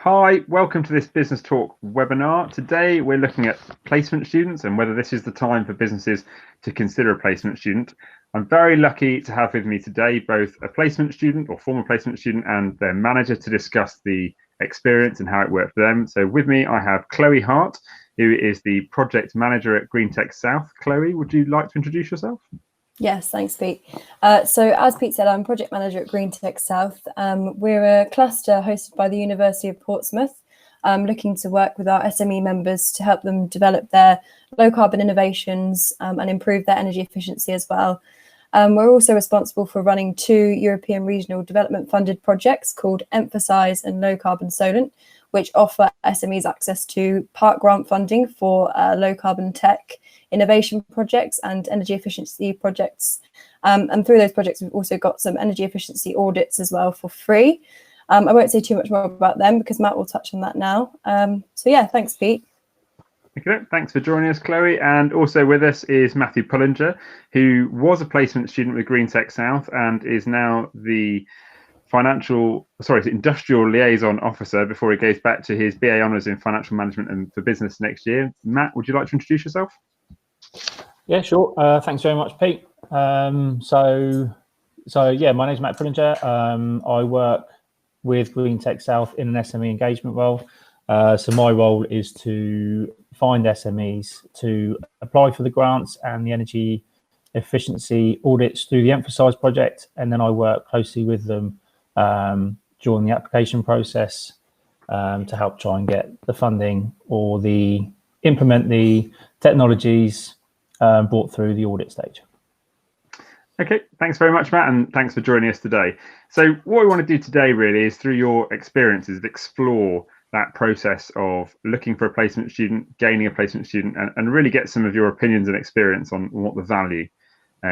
Hi, welcome to this Business Talk webinar. Today we're looking at placement students and whether this is the time for businesses to consider a placement student. I'm very lucky to have with me today both a placement student or former placement student and their manager to discuss the experience and how it worked for them. So with me I have Chloe Hart, who is the project manager at Green Tech South. Chloe, would you like to introduce yourself? Yes, thanks, Pete. So as Pete said, I'm project manager at Green Tech South. We're a cluster hosted by the University of Portsmouth, looking to work with our SME members to help them develop their low carbon innovations and improve their energy efficiency as well. We're also responsible for running 2 European Regional Development funded projects called Emphasise and Low Carbon Solent, which offer SMEs access to part grant funding for low carbon tech innovation projects and energy efficiency projects. And through those projects, we've also got some energy efficiency audits as well for free. I won't say too much more about them because Matt will touch on that now. So yeah, thanks, Pete. Okay, thanks for joining us, Chloe. And also with us is Matthew Pullinger, who was a placement student with Green Tech South and is now the industrial liaison officer before he goes back to his BA honours in financial management and for business next year. Matt, would you like to introduce yourself? Yeah, sure. Thanks very much, Pete. So yeah, my name's Matt Pullinger. I work with Green Tech South in an SME engagement role. So my role is to find SMEs to apply for the grants and the energy efficiency audits through the Emphasise project, and then I work closely with them during the application process to help try and get the funding or implement the technologies brought through the audit stage. Okay, thanks very much, Matt, and thanks for joining us today. So what we want to do today really is, through your experiences, explore that process of looking for a placement student, gaining a placement student, and really get some of your opinions and experience on what the value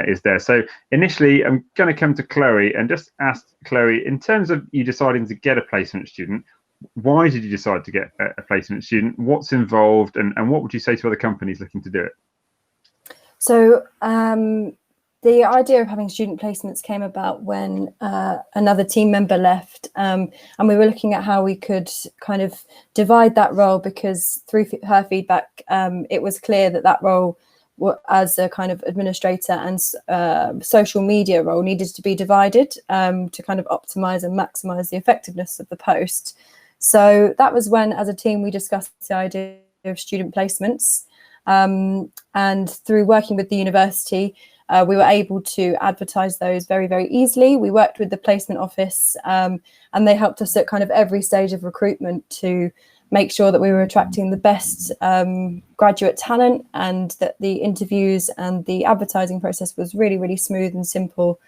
is there. So initially, I'm going to come to Chloe and just ask Chloe, in terms of you deciding to get a placement student, why did you decide to get a placement student? What's involved, and what would you say to other companies looking to do it? So the idea of having student placements came about when another team member left, and we were looking at how we could kind of divide that role, because through her feedback, it was clear that that role as a kind of administrator and social media role needed to be divided to kind of optimize and maximize the effectiveness of the post. So that was when, as a team, we discussed the idea of student placements. And through working with the university, we were able to advertise those very, very easily. We worked with the placement office and they helped us at kind of every stage of recruitment to make sure that we were attracting the best graduate talent, and that the interviews and the advertising process was really, really smooth and simple.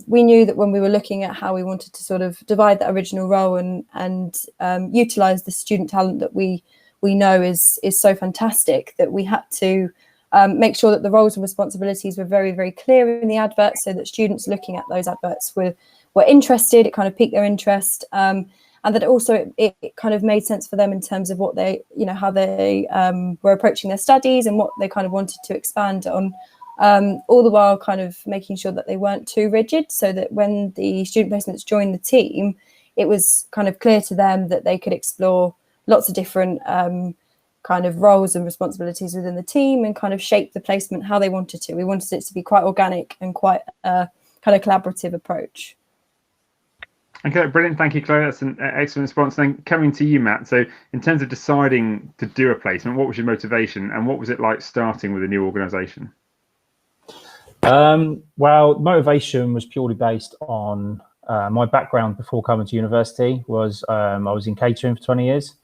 We knew that when we were looking at how we wanted to sort of divide that original role and utilize the student talent that we know is so fantastic, that we had to make sure that the roles and responsibilities were very, very clear in the advert, so that students looking at those adverts were interested. It kind of piqued their interest, and that also it kind of made sense for them in terms of what they, how they were approaching their studies and what they kind of wanted to expand on, all the while kind of making sure that they weren't too rigid, so that when the student placements joined the team, it was kind of clear to them that they could explore lots of different kind of roles and responsibilities within the team and kind of shape the placement how they wanted to. We wanted it to be quite organic and quite a kind of collaborative approach. Okay, brilliant. Thank you, Chloe. That's an excellent response. Then coming to you, Matt. So in terms of deciding to do a placement, what was your motivation and what was it like starting with a new organisation? Well, motivation was purely based on my background before coming to university. I was in catering for 20 years.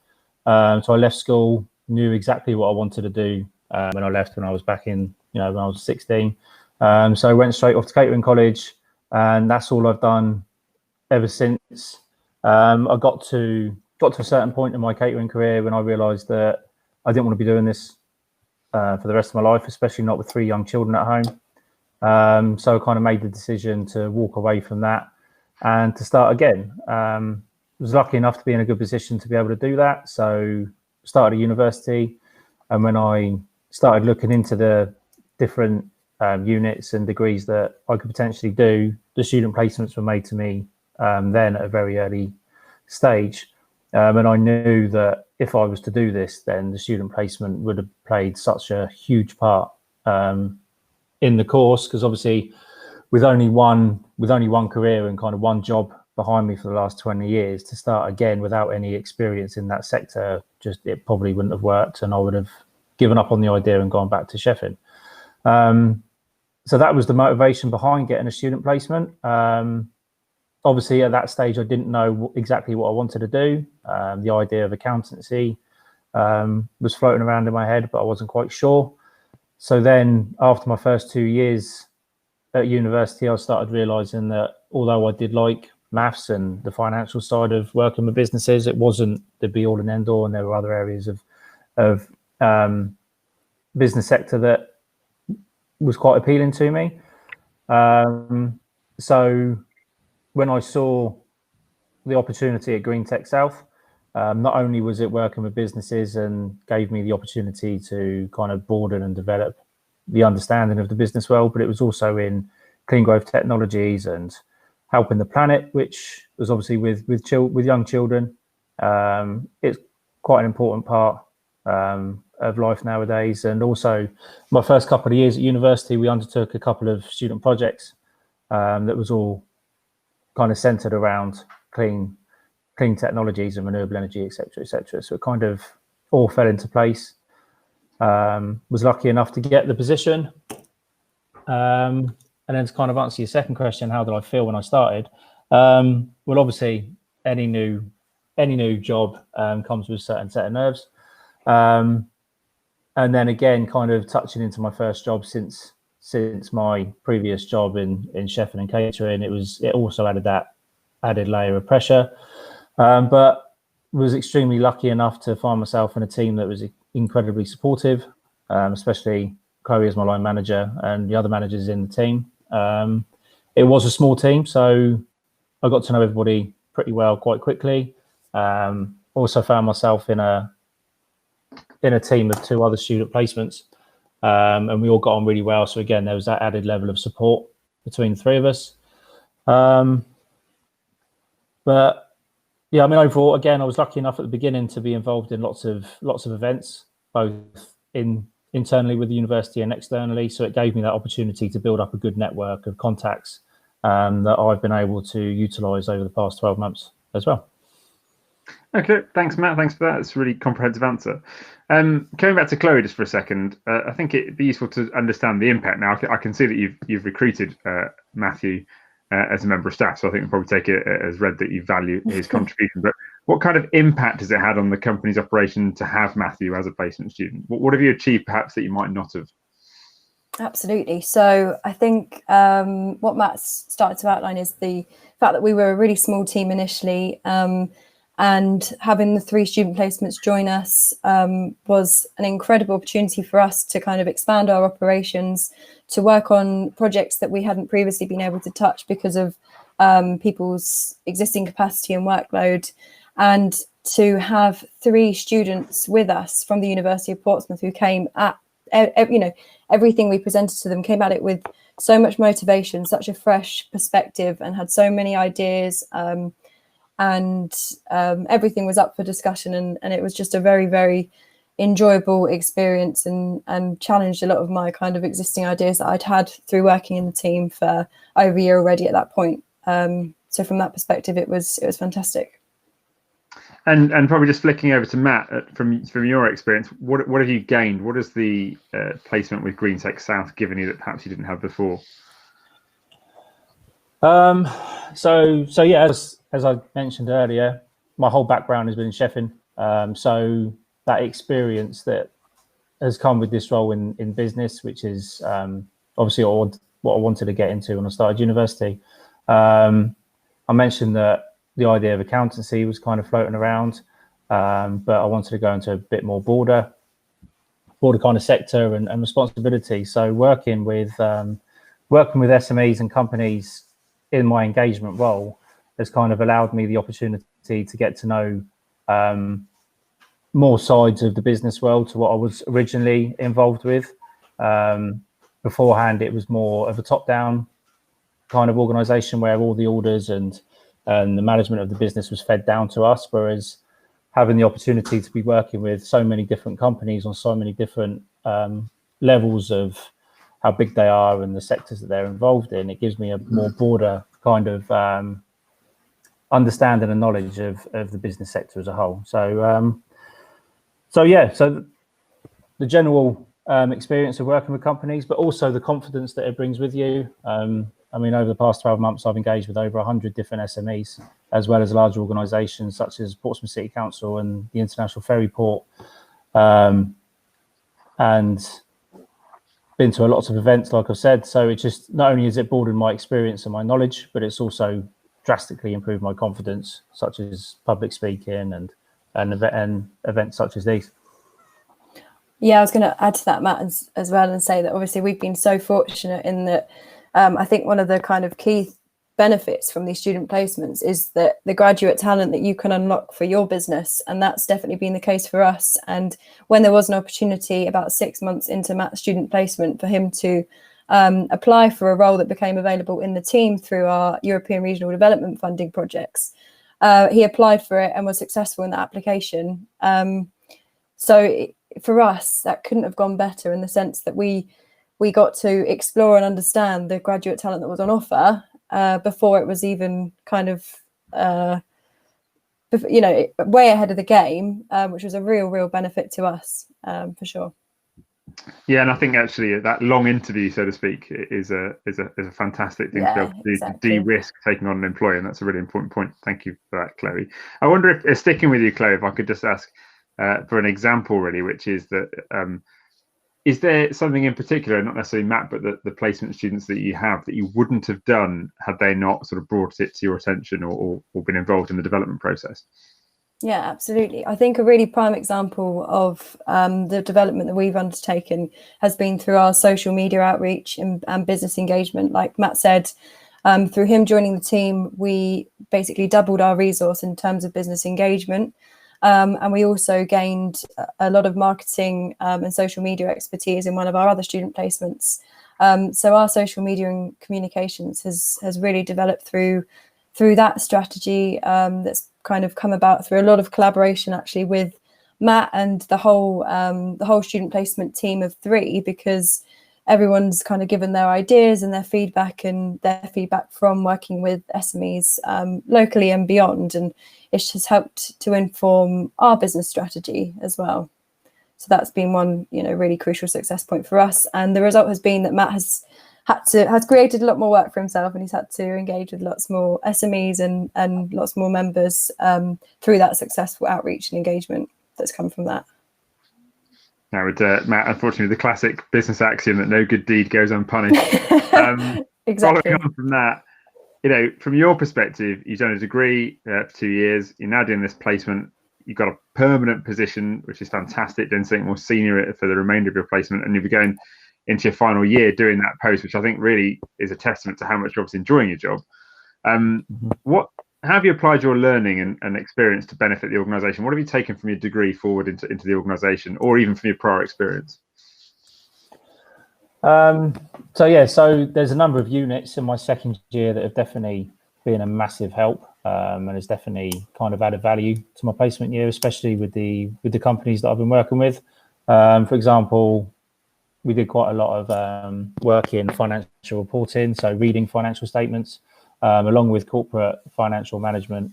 So I left school, knew exactly what I wanted to do when I left, when I was back in, when I was 16. So I went straight off to catering college, and that's all I've done ever since. I got to a certain point in my catering career when I realised that I didn't want to be doing this for the rest of my life, especially not with 3 young children at home. So I kind of made the decision to walk away from that and to start again. Was lucky enough to be in a good position to be able to do that. So started at university, and when I started looking into the different units and degrees that I could potentially do, the student placements were made to me then at a very early stage. And I knew that if I was to do this, then the student placement would have played such a huge part in the course, because obviously with only one career and kind of one job behind me for the last 20 years, to start again without any experience in that sector, just it probably wouldn't have worked, and I would have given up on the idea and gone back to Sheffield. So that was the motivation behind getting a student placement. Obviously at that stage I didn't know exactly what I wanted to do. The idea of accountancy was floating around in my head, but I wasn't quite sure. So then after my first 2 years at university, I started realizing that although I did like maths and the financial side of working with businesses, it wasn't the be all and end all, and there were other areas of business sector that was quite appealing to me. So when I saw the opportunity at Green Tech South, not only was it working with businesses and gave me the opportunity to kind of broaden and develop the understanding of the business world, but it was also in clean growth technologies and helping the planet, which was obviously with young children. It's quite an important part of life nowadays. And also my first couple of years at university, we undertook a couple of student projects that was all kind of centered around clean technologies and renewable energy, etc., etc. So it kind of all fell into place. Was lucky enough to get the position. And then to kind of answer your second question, how did I feel when I started? Well, obviously any new job comes with a certain set of nerves. And then again, kind of touching into my first job since my previous job in Sheffield and catering, it also added that added layer of pressure. But was extremely lucky enough to find myself in a team that was incredibly supportive, especially Chloe as my line manager and the other managers in the team. It was a small team, so I got to know everybody pretty well quite quickly. Also found myself in a team of 2 other student placements, and we all got on really well. So again, there was that added level of support between the 3 of us. But yeah, I mean, overall, again, I was lucky enough at the beginning to be involved in lots of events, both internally with the university and externally. So it gave me that opportunity to build up a good network of contacts that I've been able to utilise over the past 12 months as well. Okay, thanks, Matt. Thanks for that. It's a really comprehensive answer. Coming back to Chloe just for a second, I think it'd be useful to understand the impact. Now, I can see that you've recruited Matthew as a member of staff, so I think we'll probably take it as read that you value his contribution. But what kind of impact has it had on the company's operation to have Matthew as a placement student? What have you achieved, perhaps, that you might not have? Absolutely. So I think what Matt's started to outline is the fact that we were a really small team initially, and having the 3 student placements join us was an incredible opportunity for us to kind of expand our operations, to work on projects that we hadn't previously been able to touch because of people's existing capacity and workload, and to have 3 students with us from the University of Portsmouth who came at, everything we presented to them, came at it with so much motivation, such a fresh perspective, and had so many ideas. And everything was up for discussion, and it was just a very, very enjoyable experience, and challenged a lot of my kind of existing ideas that I'd had through working in the team for over a year already at that point. So from that perspective, it was fantastic. And probably just flicking over to Matt, from your experience, what have you gained? What has the placement with Green Tech South given you that perhaps you didn't have before? So yeah, as I mentioned earlier, my whole background has been in Sheffield. So that experience that has come with this role in business, which is obviously what I wanted to get into when I started university. I mentioned that the idea of accountancy was kind of floating around, but I wanted to go into a bit more broader kind of sector and responsibility. So working with SMEs and companies in my engagement role has kind of allowed me the opportunity to get to know more sides of the business world to what I was originally involved with. Beforehand, it was more of a top-down kind of organisation where all the orders and the management of the business was fed down to us, whereas having the opportunity to be working with so many different companies on so many different levels of how big they are and the sectors that they're involved in, it gives me a more broader kind of understanding and knowledge of the business sector as a whole. So the general experience of working with companies, but also the confidence that it brings with you. I mean, over the past 12 months, I've engaged with over 100 different SMEs, as well as larger organisations such as Portsmouth City Council and the International Ferry Port, and been to lots of events, like I've said. So it just, not only has it broadened my experience and my knowledge, but it's also drastically improved my confidence, such as public speaking and events such as these. Yeah, I was going to add to that, Matt, as well, and say that obviously we've been so fortunate in that I think one of the kind of key benefits from these student placements is that the graduate talent that you can unlock for your business, and that's definitely been the case for us. And when there was an opportunity about 6 months into Matt's student placement for him to apply for a role that became available in the team through our European Regional Development Funding projects, he applied for it and was successful in that application. For us, that couldn't have gone better in the sense that we got to explore and understand the graduate talent that was on offer before it was even kind of, way ahead of the game, which was a real benefit to us, for sure. Yeah, and I think actually that long interview, so to speak, is a fantastic thing to be able to do, exactly. to de-risk taking on an employer, and that's a really important point. Thank you for that, Chloe. I wonder if, sticking with you, Chloe, if I could just ask for an example, really, which is that is there something in particular, not necessarily Matt, but the placement students that you have that you wouldn't have done had they not sort of brought it to your attention or been involved in the development process? Yeah, absolutely. I think a really prime example of the development that we've undertaken has been through our social media outreach and business engagement. Like Matt said, through him joining the team, we basically doubled our resource in terms of business engagement. And we also gained a lot of marketing and social media expertise in one of our other student placements. So our social media and communications has really developed through that strategy that's kind of come about through a lot of collaboration actually with Matt and the whole student placement team of 3, because everyone's kind of given their ideas and their feedback from working with SMEs locally and beyond, and it's just helped to inform our business strategy as well. So that's been one, really crucial success point for us, and the result has been that Matt has created a lot more work for himself, and he's had to engage with lots more SMEs and lots more members through that successful outreach and engagement that's come from that. Now, Matt, unfortunately, the classic business axiom that no good deed goes unpunished. Exactly. Following on from that, from your perspective, you've done a degree for 2 years. You're now doing this placement. You've got a permanent position, which is fantastic. Doing something more senior for the remainder of your placement, and you'll be going into your final year doing that post, which I think really is a testament to how much you're obviously enjoying your job. How have you applied your learning and experience to benefit the organisation? What have you taken from your degree forward into the organisation, or even from your prior experience? So there's a number of units in my second year that have definitely been a massive help, and has definitely kind of added value to my placement year, especially with the companies that I've been working with. For example, we did quite a lot of work in financial reporting, so reading financial statements, along with corporate financial management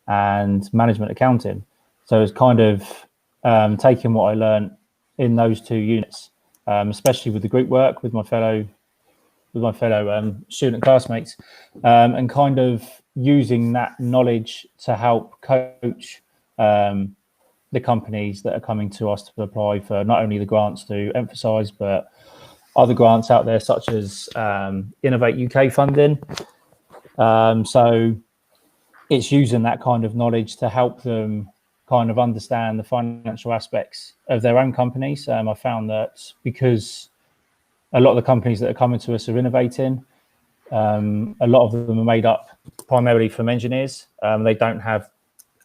and management accounting. So it's kind of taking what I learned in those 2 units, especially with the group work with my fellow student classmates, and kind of using that knowledge to help coach the companies that are coming to us to apply for not only the grants to emphasise, but other grants out there such as Innovate UK funding. So it's using that kind of knowledge to help them kind of understand the financial aspects of their own companies. I found that because a lot of the companies that are coming to us are innovating, a lot of them are made up primarily from engineers. They don't have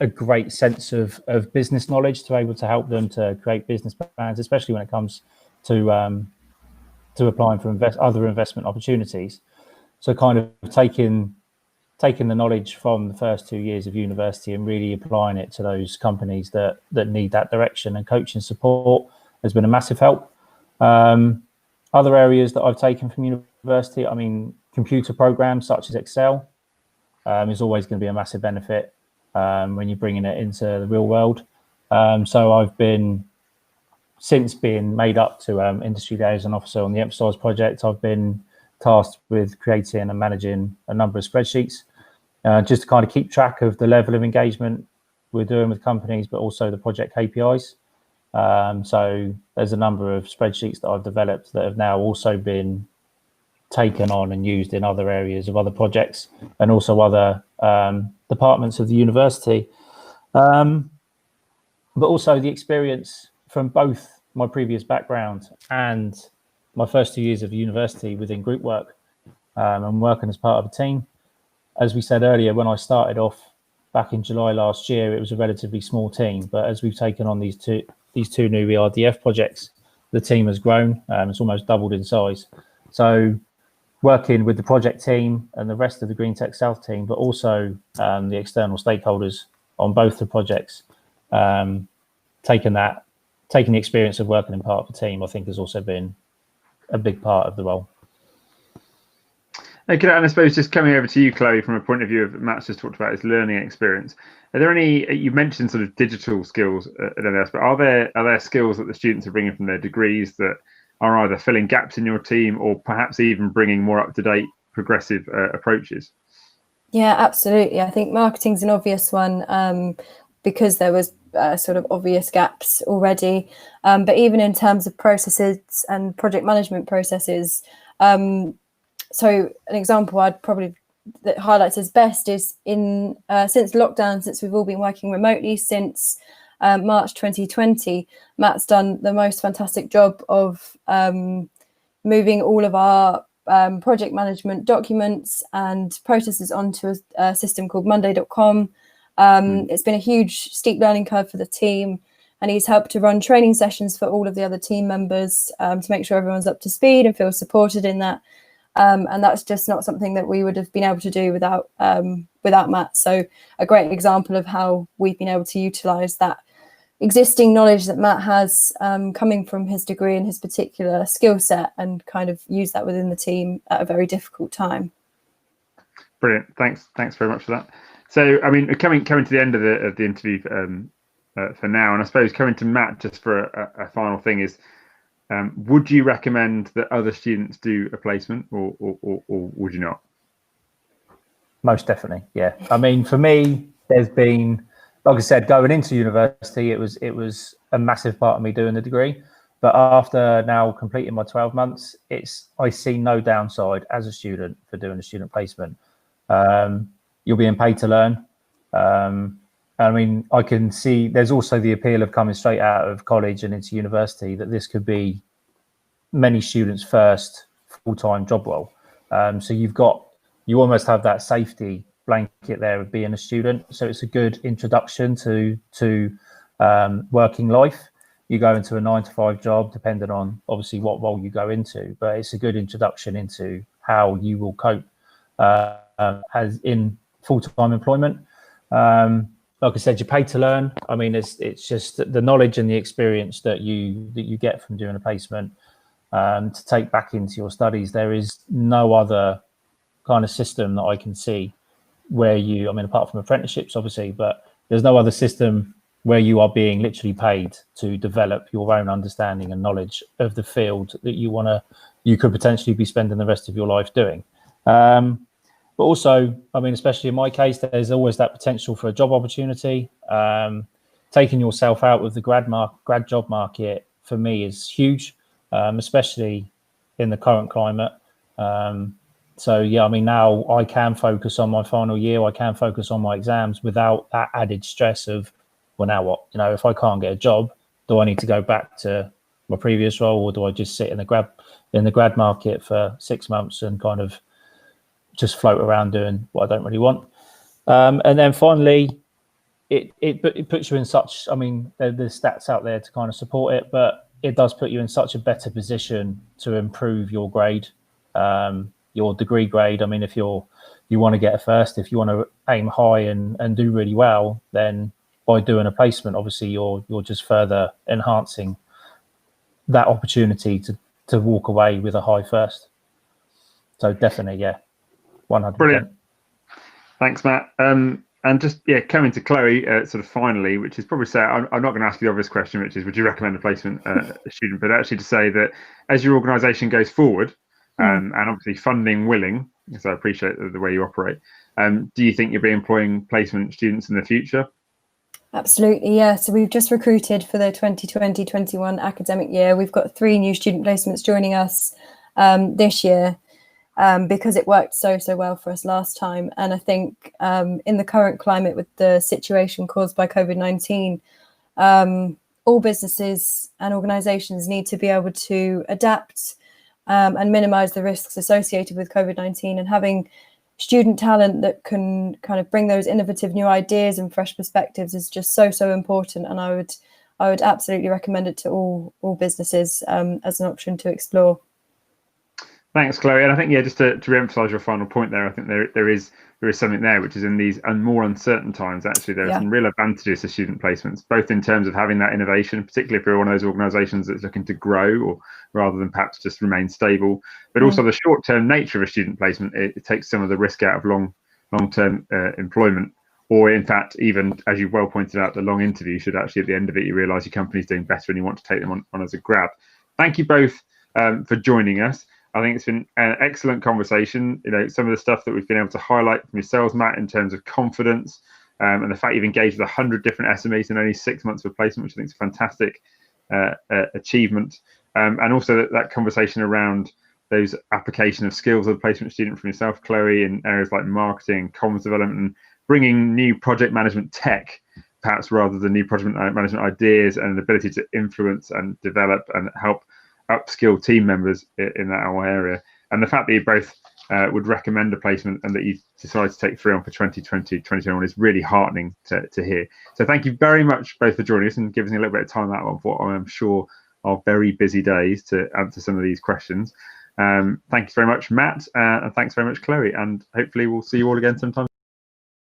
a great sense of business knowledge to be able to help them to create business plans, especially when it comes to applying for other investment opportunities. So kind of taking taking the knowledge from the first 2 years of university and really applying it to those companies that need that direction, and coaching support has been a massive help. Other areas that I've taken from university, I mean, computer programs such as Excel is always going to be a massive benefit when you're bringing it into the real world. So I've been, since being made up to industry liaison officer on the Emphasize project, I've been tasked with creating and managing a number of spreadsheets just to kind of keep track of the level of engagement we're doing with companies, but also the project KPIs. So there's a number of spreadsheets that I've developed that have now also been taken on and used in other areas of other projects and also other departments of the university. But also the experience from both my previous background and my first 2 years of university within group work and working as part of a team. As we said earlier, when I started off back in July last year, it was a relatively small team. But as we've taken on these two new ERDF projects, the team has grown. It's almost doubled in size. So working with the project team and the rest of the Green Tech South team, but also the external stakeholders on both the projects, taking the experience of working in part of the team, I think has also been a big part of the role. Okay, and I suppose just coming over to you, Chloe, from a point of view of Matt's just talked about his learning experience. Are there any, you mentioned sort of digital skills at NS, but are there skills that the students are bringing from their degrees that are either filling gaps in your team or perhaps even bringing more up-to-date progressive approaches? Yeah, absolutely. I think marketing's an obvious one because there was sort of obvious gaps already. But even in terms of processes and project management processes, so an example I'd probably that highlights as best is in since lockdown, since we've all been working remotely since March 2020, Matt's done the most fantastic job of moving all of our project management documents and processes onto a system called Monday.com. It's been a huge steep learning curve for the team, and he's helped to run training sessions for all of the other team members to make sure everyone's up to speed and feels supported in that. And that's just not something that we would have been able to do without Matt. So a great example of how we've been able to utilise that existing knowledge that Matt has coming from his degree and his particular skill set and kind of use that within the team at a very difficult time. Brilliant. Thanks very much for that. So, I mean, coming to the end of the interview for now, and I suppose coming to Matt just for a final thing is, would you recommend that other students do a placement or would you not? Most definitely, yeah. I mean, for me, there's been, like I said, going into university, it was a massive part of me doing the degree. But after now completing my 12 months, I see no downside as a student for doing a student placement. You're being paid to learn. I mean, I can see there's also the appeal of coming straight out of college and into university that this could be many students' first full-time job role. So you almost have that safety blanket there of being a student. So it's a good introduction to working life. You go into a 9-to-5 job, depending on obviously what role you go into, but it's a good introduction into how you will cope as in full-time employment. Like I said, you're paid to learn. I mean, it's just the knowledge and the experience that you get from doing a placement to take back into your studies. There is no other kind of system that I can see where I mean, apart from apprenticeships, obviously, but there's no other system where you are being literally paid to develop your own understanding and knowledge of the field that you could potentially be spending the rest of your life doing. But also, I mean, especially in my case, there's always that potential for a job opportunity. Taking yourself out of the grad job market for me is huge, especially in the current climate. So yeah, I mean, now I can focus on my final year. I can focus on my exams without that added stress of, well, now what? You know, if I can't get a job, do I need to go back to my previous role, or do I just sit in the grad market for 6 months and kind of just float around doing what I don't really want? And then finally, it puts you in such, I mean, there's stats out there to kind of support it, but it does put you in such a better position to improve your grade, your degree grade. I mean, if you're you want to get a first, if you want to aim high and do really well, then by doing a placement, obviously you're just further enhancing that opportunity to walk away with a high first. So definitely, yeah, 100%. Brilliant. Thanks, Matt. And just coming to Chloe, sort of finally, which is probably say I'm not going to ask you the obvious question, which is, would you recommend a placement student? But actually to say that as your organisation goes forward, and obviously funding willing, so I appreciate the way you operate. Do you think you'll be employing placement students in the future? Absolutely, yeah. So we've just recruited for the 2020-21 academic year. We've got 3 new student placements joining us this year. Because it worked so well for us last time. And I think in the current climate with the situation caused by COVID-19, all businesses and organisations need to be able to adapt and minimise the risks associated with COVID-19, and having student talent that can kind of bring those innovative new ideas and fresh perspectives is just so important. And I would absolutely recommend it to all businesses as an option to explore. Thanks, Chloe. And I think, just to re-emphasise your final point there, I think there is something there, which is in these and more uncertain times, actually, there are some real advantages to student placements, both in terms of having that innovation, particularly if you're one of those organisations that's looking to grow or rather than perhaps just remain stable, but also the short-term nature of a student placement. It takes some of the risk out of long-term employment, or in fact, even as you well pointed out, the long interview should actually at the end of it, you realise your company's doing better and you want to take them on as a grab. Thank you both for joining us. I think it's been an excellent conversation. Some of the stuff that we've been able to highlight from yourselves, Matt, in terms of confidence and the fact you've engaged with 100 different SMEs in only 6 months of placement, which I think is a fantastic achievement. And also that conversation around those application of skills of a placement student from yourself, Chloe, in areas like marketing, comms development, and bringing new project management tech, perhaps rather than new project management ideas, and an ability to influence and develop and help upskill team members in that whole area. And the fact that you both would recommend a placement and that you decided to take 3 on for 2020-2021 is really heartening to hear. So thank you very much both for joining us and giving us a little bit of time out of what I'm sure are very busy days to answer some of these questions. Thank you very much, Matt, and thanks very much, Chloe, and hopefully we'll see you all again sometime